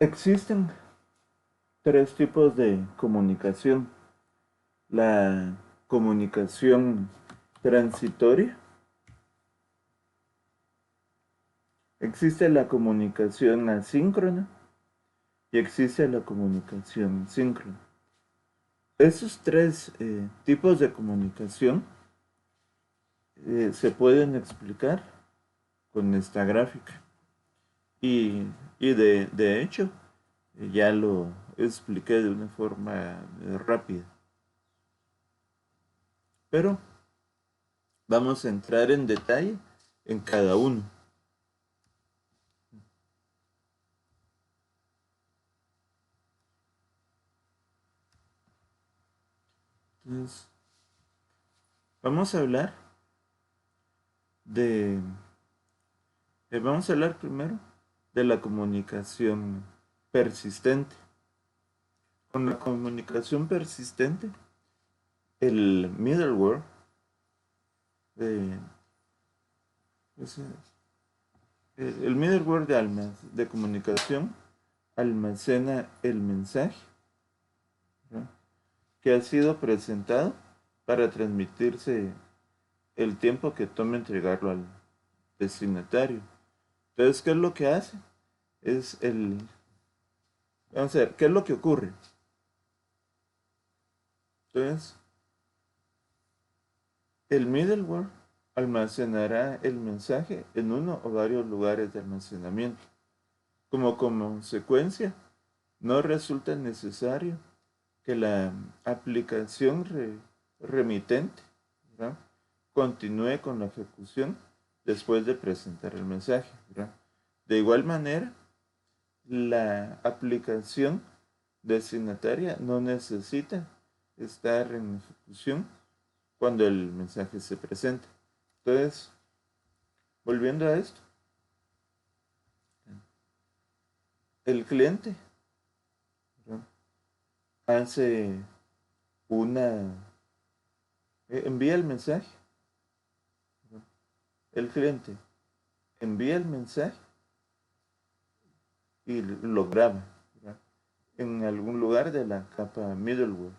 Existen tres tipos de comunicación. La comunicación transitoria, existe la comunicación asíncrona y existe la comunicación síncrona. Esos tres tipos de comunicación se pueden explicar con esta gráfica. Y, y de hecho, ya lo expliqué de una forma rápida. Pero vamos a entrar en detalle en cada uno. Entonces, vamos a hablar de... vamos a hablar primero de la comunicación persistente. Con la comunicación persistente, el middleware de, el middleware de comunicación almacena el mensaje, ¿no?, que ha sido presentado para transmitirse el tiempo que toma entregarlo al destinatario. Entonces, ¿qué es lo que hace? Es el... Vamos a ver, ¿qué es lo que ocurre? Entonces, el middleware almacenará el mensaje en uno o varios lugares de almacenamiento. Como consecuencia, no resulta necesario que la aplicación remitente, ¿verdad?, continúe con la ejecución después de presentar el mensaje, ¿verdad? De igual manera, la aplicación destinataria no necesita estar en ejecución cuando el mensaje se presenta. Entonces, volviendo a esto, el cliente, ¿verdad?, hace una... envía el mensaje, ¿verdad? El cliente envía el mensaje y lo graba, ¿verdad?, en algún lugar de la capa middleware.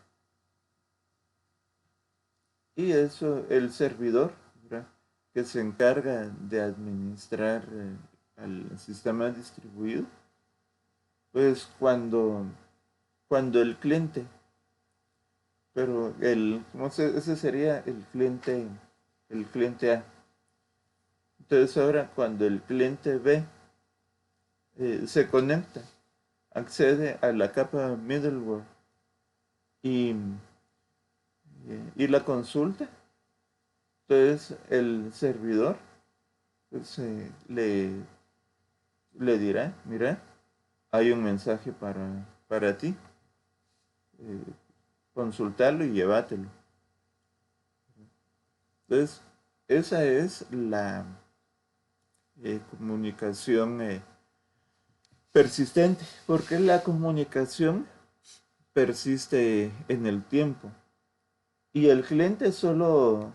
Y eso, el servidor, ¿verdad?, que se encarga de administrar al sistema distribuido, pues cuando el cliente, pero ese sería el cliente A. Entonces ahora cuando el cliente B se conecta, accede a la capa middleware y, y la consulta, entonces el servidor pues, le dirá, mira, hay un mensaje para ti, eh, consultarlo y llévatelo. Entonces, esa es la comunicación persistente, porque la comunicación persiste en el tiempo. Y el cliente A solo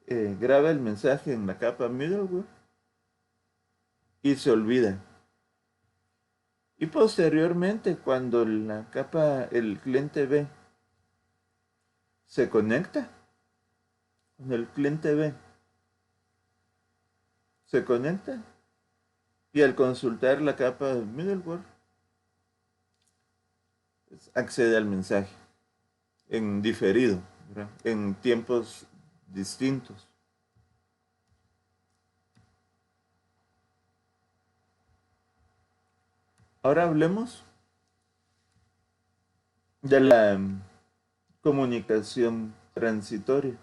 graba el mensaje en la capa middleware y se olvida. Y posteriormente, cuando el cliente B se conecta, con el cliente B se conecta y al consultar la capa middleware, pues, accede al mensaje en diferido, ¿verdad?, en tiempos distintos. Ahora hablemos de la comunicación transitoria.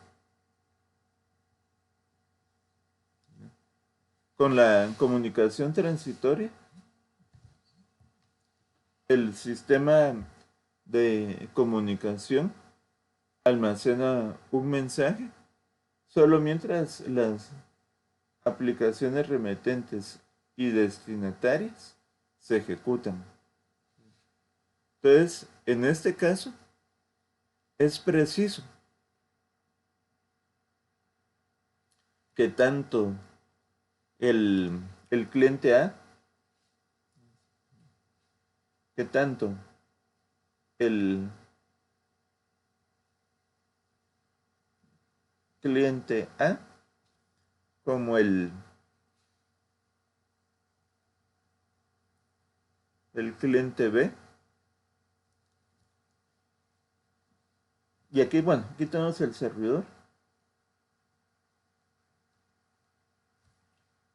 Con la comunicación transitoria, el sistema de comunicación almacena un mensaje solo mientras las aplicaciones remitentes y destinatarias se ejecutan. Entonces, en este caso, es preciso que tanto el cliente A, que tanto el cliente A como el cliente B. Y aquí, bueno, aquí tenemos el servidor.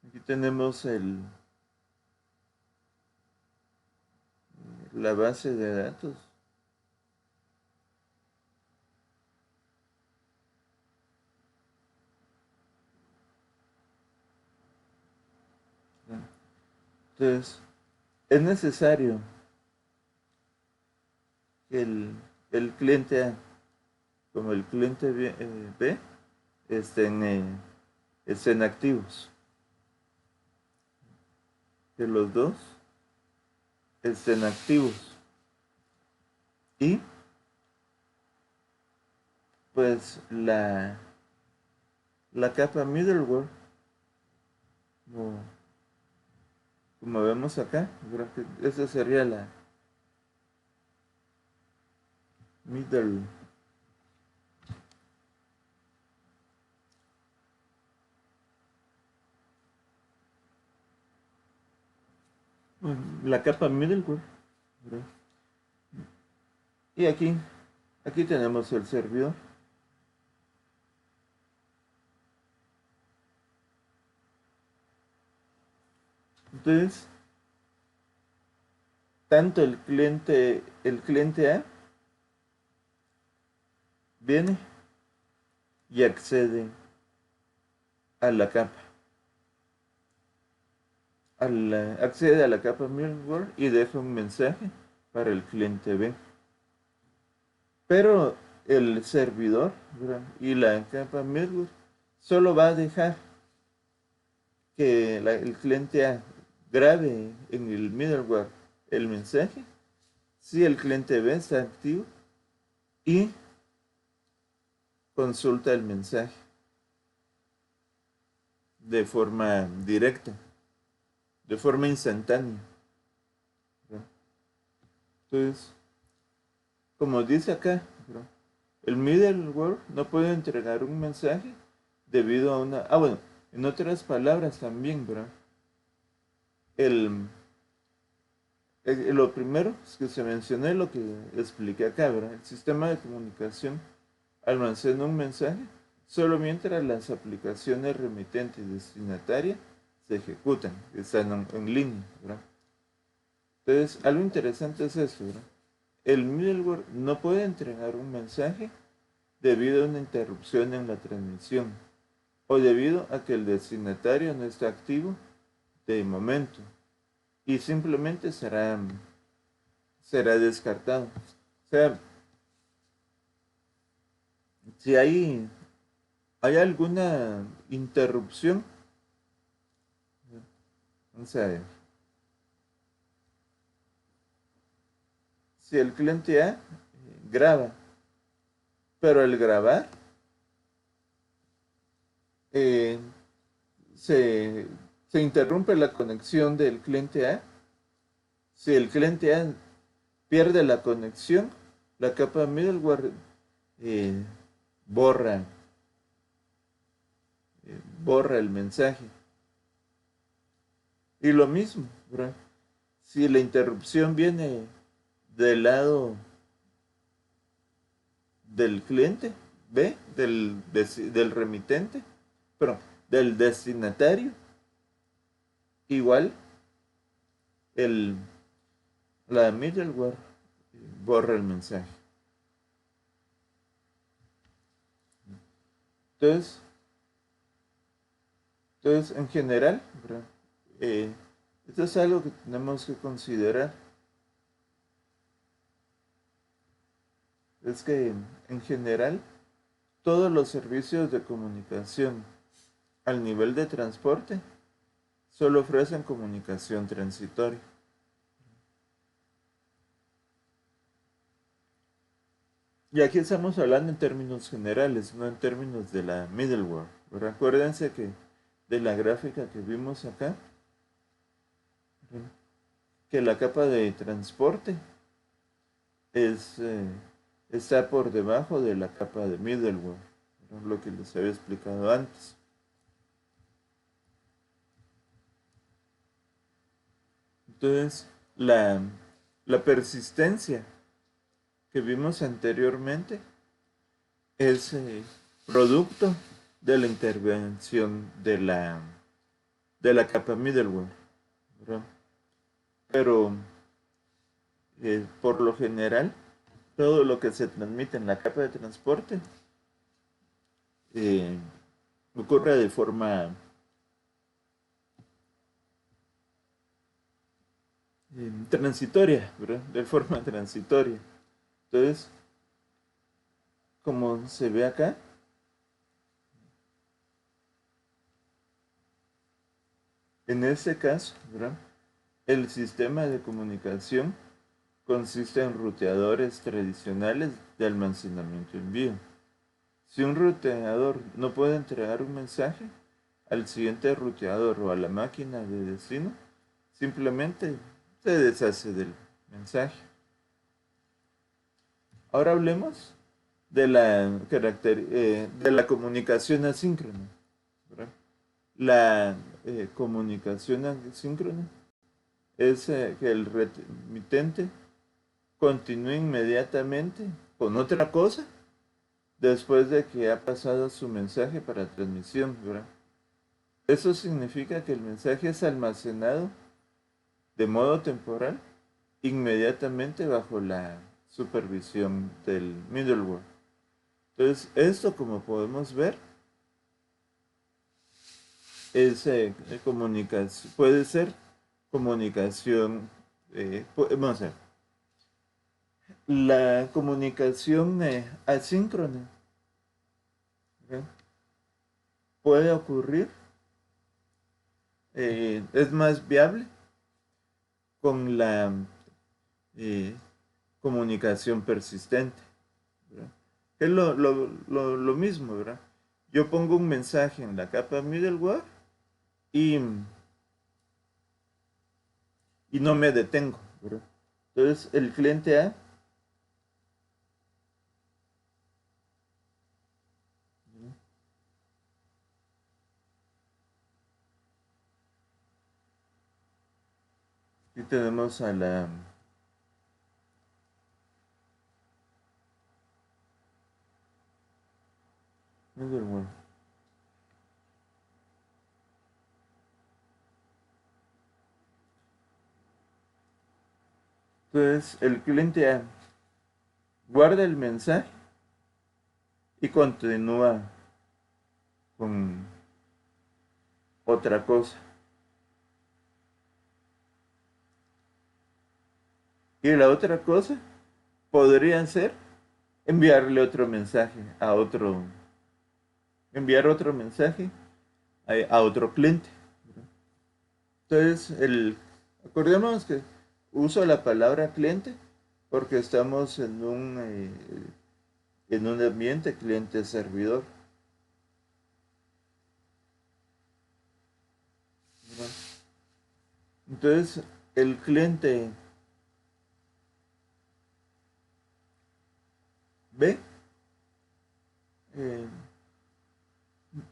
Aquí tenemos la base de datos. Entonces, es necesario que el cliente A como el cliente B estén activos. Que los dos estén activos. Y pues la capa middleware, como, como vemos acá, esa sería la middle. La capa middleware, ¿verdad? Y aquí tenemos el servidor. Entonces, tanto el cliente A viene y accede a la capa. Accede a la capa middleware y deja un mensaje para el cliente B. Pero el servidor, ¿verdad? Y la capa middleware solo va a dejar que el cliente A grabe en el middleware el mensaje si el cliente B está activo y consulta el mensaje de forma directa, de forma instantánea, ¿verdad? Entonces, como dice acá, ¿verdad? El middleware no puede entregar un mensaje debido a una... Ah, bueno, en otras palabras también, ¿verdad? El, lo primero que se mencionó es lo que expliqué acá, ¿verdad? El sistema de comunicación almacena un mensaje solo mientras las aplicaciones remitente y destinataria se ejecutan, están en línea, ¿verdad? Entonces, algo interesante es eso, ¿verdad? El middleware no puede entregar un mensaje debido a una interrupción en la transmisión o debido a que el destinatario no está activo de momento y simplemente será descartado. O sea, si hay alguna interrupción, vamos a ver, si el cliente A graba, pero al grabar eh, se, se interrumpe la conexión del cliente A, si el cliente A pierde la conexión, la capa middleware eh, borra, borra el mensaje. Y lo mismo, ¿verdad? Si la interrupción viene del lado del cliente B, del remitente, pero del destinatario, igual el, la middleware borra el mensaje. Entonces, en general, ¿verdad? Esto es algo que tenemos que considerar. Es que en general todos los servicios de comunicación al nivel de transporte solo ofrecen comunicación transitoria. Y aquí estamos hablando en términos generales, no en términos de la middleware. Pero acuérdense que de la gráfica que vimos acá, que la capa de transporte está por debajo de la capa de middleware, lo que les había explicado antes. Entonces, la persistencia que vimos anteriormente es producto de la intervención de la capa middleware, ¿verdad? Pero por lo general, todo lo que se transmite en la capa de transporte eh, ocurre de forma transitoria, ¿verdad? De forma transitoria. Entonces, como se ve acá, en ese caso, ¿verdad? El sistema de comunicación consiste en ruteadores tradicionales de almacenamiento y envío. Si un ruteador no puede entregar un mensaje al siguiente ruteador o a la máquina de destino, simplemente se deshace del mensaje. Ahora hablemos de la comunicación asíncrona, ¿verdad? La comunicación asíncrona es que el remitente continúe inmediatamente con otra cosa después de que ha pasado su mensaje para transmisión, ¿verdad? Eso significa que el mensaje es almacenado de modo temporal inmediatamente bajo la supervisión del middleware. Entonces, esto, como podemos ver, es comunicación, puede ser comunicación, vamos a ver, la comunicación asíncrona, ¿verdad? Puede ocurrir, es más viable con la eh, comunicación persistente, ¿verdad? Es lo mismo, ¿verdad? Yo pongo un mensaje en la capa middleware y, y no me detengo, ¿verdad? Entonces el cliente A y tenemos a la middleware. Entonces el cliente A guarda el mensaje y continúa con otra cosa. Y la otra cosa podría ser enviarle otro mensaje a otro, enviar otro mensaje a otro cliente. Entonces, acordémonos que uso la palabra cliente porque estamos en un ambiente cliente-servidor. Entonces, el cliente B eh,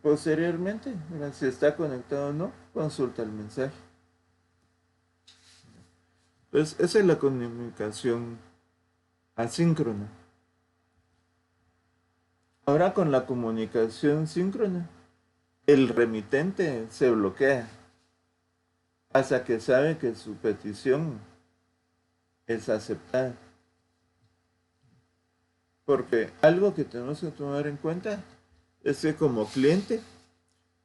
posteriormente, mira, si está conectado o no, consulta el mensaje. Entonces, esa es la comunicación asíncrona. Ahora con la comunicación síncrona, el remitente se bloquea hasta que sabe que su petición es aceptada. Porque algo que tenemos que tomar en cuenta es que como cliente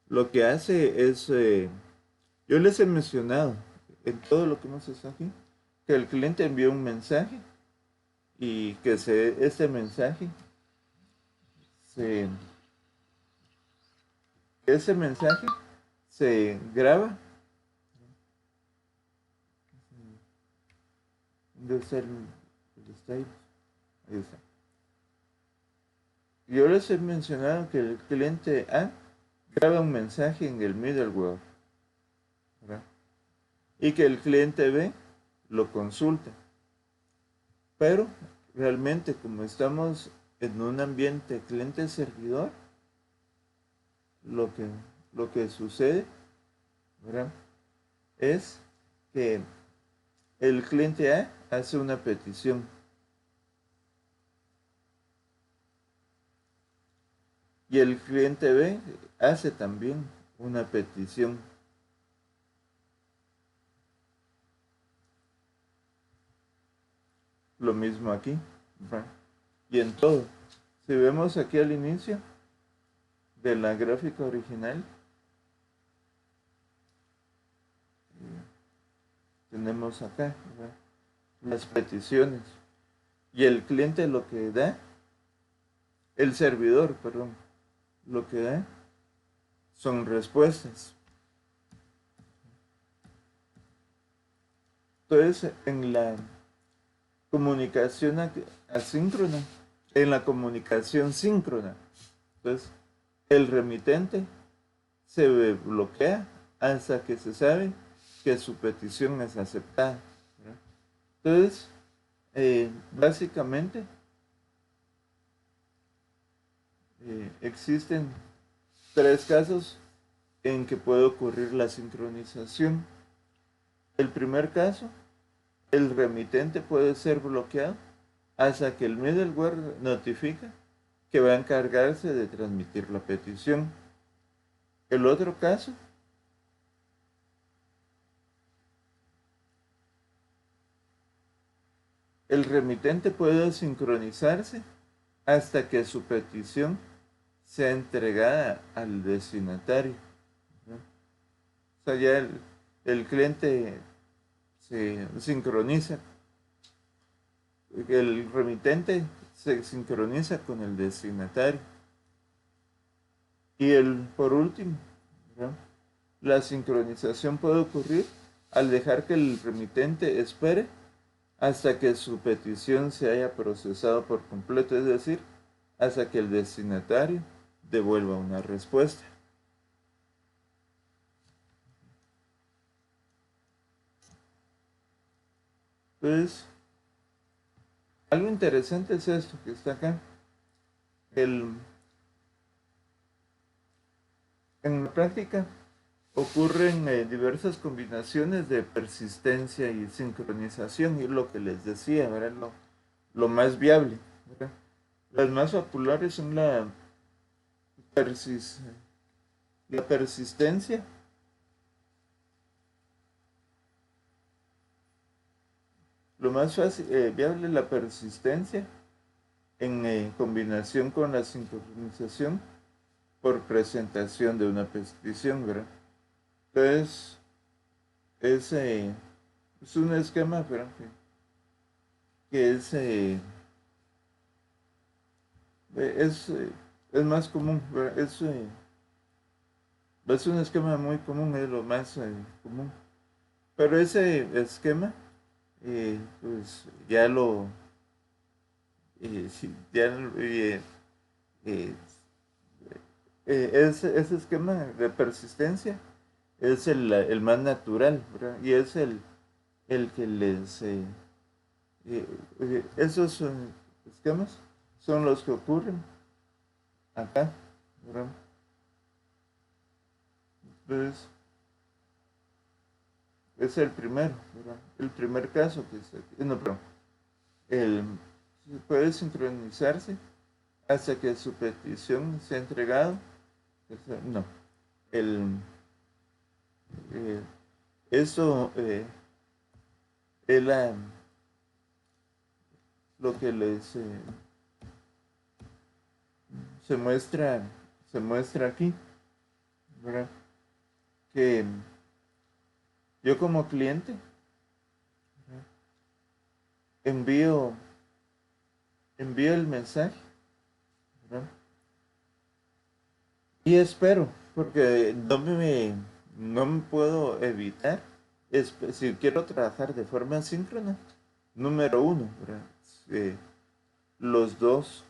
lo que hace es, yo les he mencionado en todo lo que hemos hecho aquí, que el cliente envía un mensaje y que este mensaje se, ese mensaje se graba. ¿Dónde está el style? Ahí está. Yo les he mencionado que el cliente A graba un mensaje en el middleware, ¿verdad? Y que el cliente B lo consulta. Pero realmente, como estamos en un ambiente cliente-servidor, lo que, lo que sucede, ¿verdad?, es que el cliente A hace una petición y el cliente B hace también una petición. Lo mismo aquí, ¿verdad? Y en todo. Si vemos aquí al inicio de la gráfica original, tenemos acá, ¿verdad?, las peticiones. Y el cliente lo que da, el servidor, perdón, lo que da son respuestas. Entonces, en la comunicación asíncrona, en la comunicación síncrona, entonces, el remitente se bloquea hasta que se sabe que su petición es aceptada, ¿verdad? Entonces, básicamente, existen tres casos en que puede ocurrir la sincronización. El primer caso, el remitente puede ser bloqueado hasta que el middleware notifica que va a encargarse de transmitir la petición. El otro caso, el remitente puede sincronizarse hasta que su petición sea entregada al destinatario, ¿no? O sea, ya el cliente se sincroniza, el remitente se sincroniza con el destinatario. Y por último, ¿no?, la sincronización puede ocurrir al dejar que el remitente espere hasta que su petición se haya procesado por completo, es decir, hasta que el destinatario devuelva una respuesta. Entonces, algo interesante es esto que está acá. En la práctica ocurren diversas combinaciones de persistencia y sincronización, y es lo que les decía, ¿verdad? Lo más viable, ¿verdad? Las más populares son la persistencia, lo más fácil, viable es la persistencia en combinación con la sincronización por presentación de una petición, ¿verdad? Entonces, es un esquema, ¿verdad?, que es, es más común, ¿verdad? Es un esquema muy común, es lo más común. Pero ese esquema, pues ya sí, ya, eh, ese esquema de persistencia es el más natural, ¿verdad? Y es el que esos esquemas son los que ocurren acá, ¿verdad? Entonces, es el primero, ¿verdad? El primer caso que está aquí. No, pero puede sincronizarse hasta que su petición sea entregado. No, el, eh, eso es lo que les se muestra, se muestra aquí, ¿verdad? Que yo como cliente, ¿verdad?, envío el mensaje, ¿verdad?, y espero, porque no me puedo evitar, si quiero trabajar de forma síncrona, número uno, ¿verdad?, eh, los dos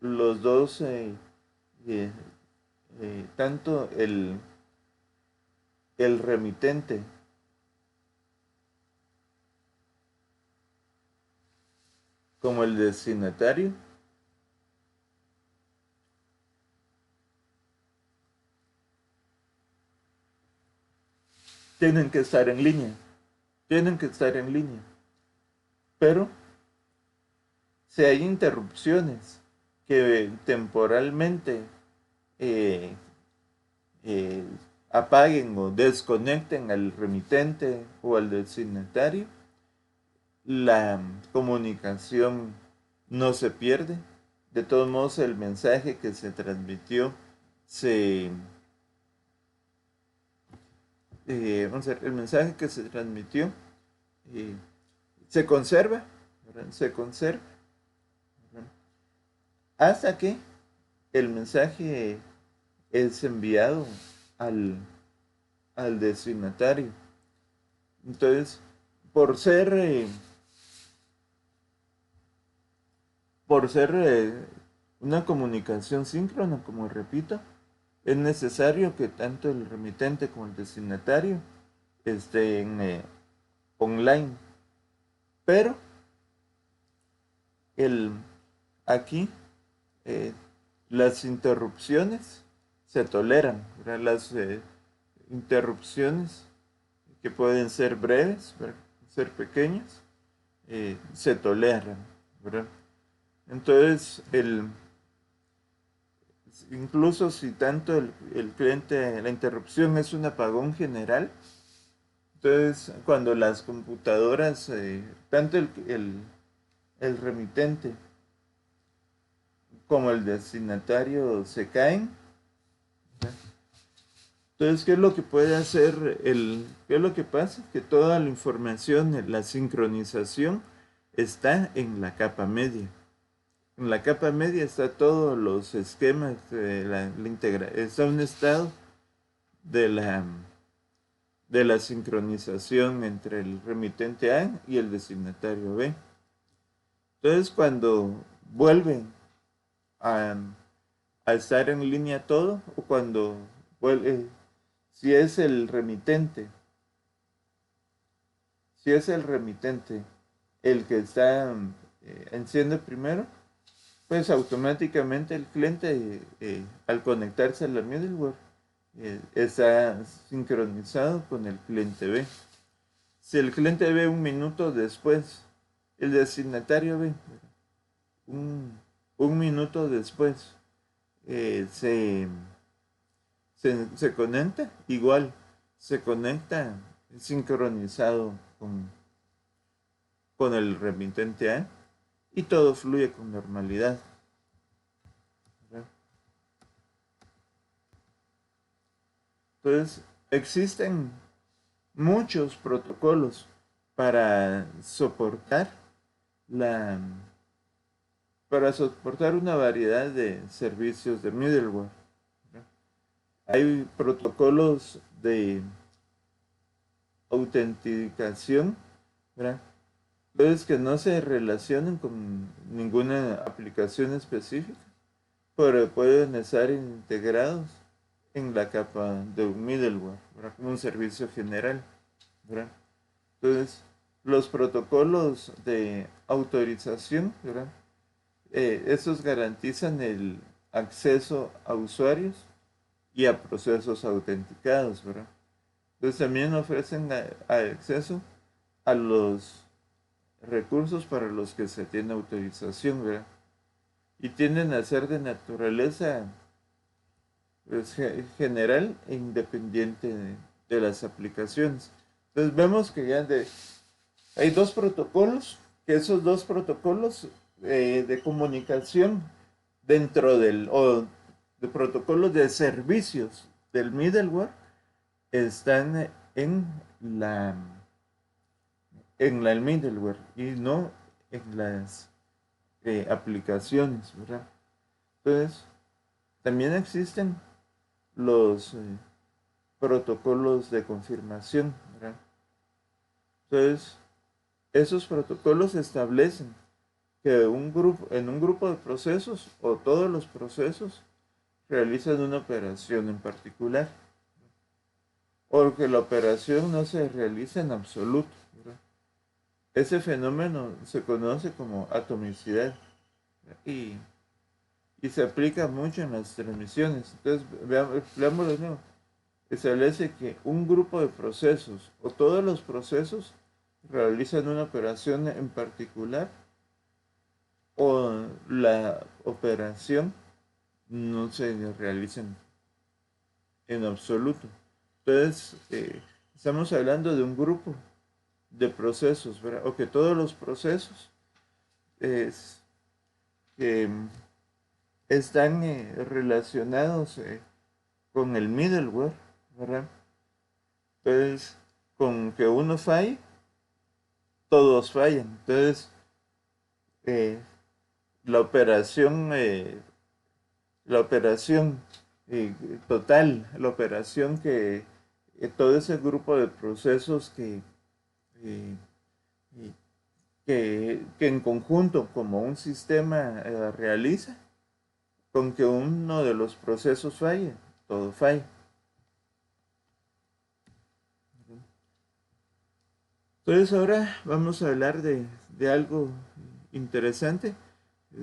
los dos, tanto el remitente como el destinatario tienen que estar en línea, tienen que estar en línea. Pero si hay interrupciones que temporalmente eh, eh, apaguen o desconecten al remitente o al destinatario, la comunicación no se pierde. De todos modos, el mensaje que se transmitió se... vamos a ver, el mensaje que se transmitió eh, se conserva, ¿verdad? Se conserva, ¿verdad? Hasta que el mensaje es enviado al, al destinatario. Entonces, por ser, una comunicación síncrona, como repito, es necesario que tanto el remitente como el destinatario estén online. Pero el, aquí eh, las interrupciones se toleran, ¿verdad? Las interrupciones que pueden ser breves, ¿verdad? Ser pequeñas, se toleran, ¿verdad? Entonces, incluso si tanto el cliente, la interrupción es un apagón general, entonces cuando las computadoras, tanto el remitente como el destinatario se caen, ¿verdad? Entonces, ¿qué es lo que puede hacer qué es lo que pasa? Que toda la información, la sincronización, está en la capa media. En la capa media está todos los esquemas de está un estado de la sincronización entre el remitente A y el destinatario B. Entonces, cuando vuelven a, a estar en línea todo, o cuando vuelve, si es el remitente, si es el remitente el que está enciende primero, pues automáticamente el cliente, al conectarse a la middleware, está sincronizado con el cliente B. Si el cliente B un minuto después, el destinatario B, un, un minuto después, se conecta, igual se conecta sincronizado con el remitente A y todo fluye con normalidad, ¿verdad? Entonces, existen muchos protocolos para soportar la para soportar una variedad de servicios de middleware, ¿verdad? Hay protocolos de autenticación, ¿verdad? Entonces, que no se relacionan con ninguna aplicación específica, pero pueden estar integrados en la capa de un middleware, ¿verdad? Como un servicio general, ¿verdad? Entonces, los protocolos de autorización, ¿verdad? Estos garantizan el acceso a usuarios y a procesos autenticados, ¿verdad? Entonces también ofrecen acceso a los recursos para los que se tiene autorización, ¿verdad? Y tienden a ser de naturaleza, pues, general e independiente de las aplicaciones. Entonces vemos que hay dos protocolos, que esos dos protocolos de comunicación o de protocolos de servicios del middleware están la, el middleware y no en las aplicaciones, ¿verdad? Entonces, también existen los protocolos de confirmación, ¿verdad? Entonces, esos protocolos establecen que en un grupo de procesos o todos los procesos realizan una operación en particular, o que la operación no se realiza en absoluto, ¿verdad? Ese fenómeno se conoce como atomicidad y, y se aplica mucho en las transmisiones. Entonces, veámoslo de nuevo. Establece que un grupo de procesos o todos los procesos realizan una operación en particular o la operación no se realiza en absoluto. Entonces, estamos hablando de un grupo de procesos, ¿verdad? O que todos los procesos es, que están relacionados con el middleware, ¿verdad? Entonces, con que uno falle, todos fallan. Entonces, eh, la operación, eh, la operación total, la operación que todo ese grupo de procesos eh, que en conjunto como un sistema realiza, con que uno de los procesos falle, todo falla. Entonces ahora vamos a hablar de algo interesante,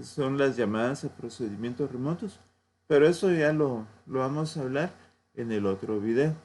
son las llamadas a procedimientos remotos, pero eso ya lo vamos a hablar en el otro video.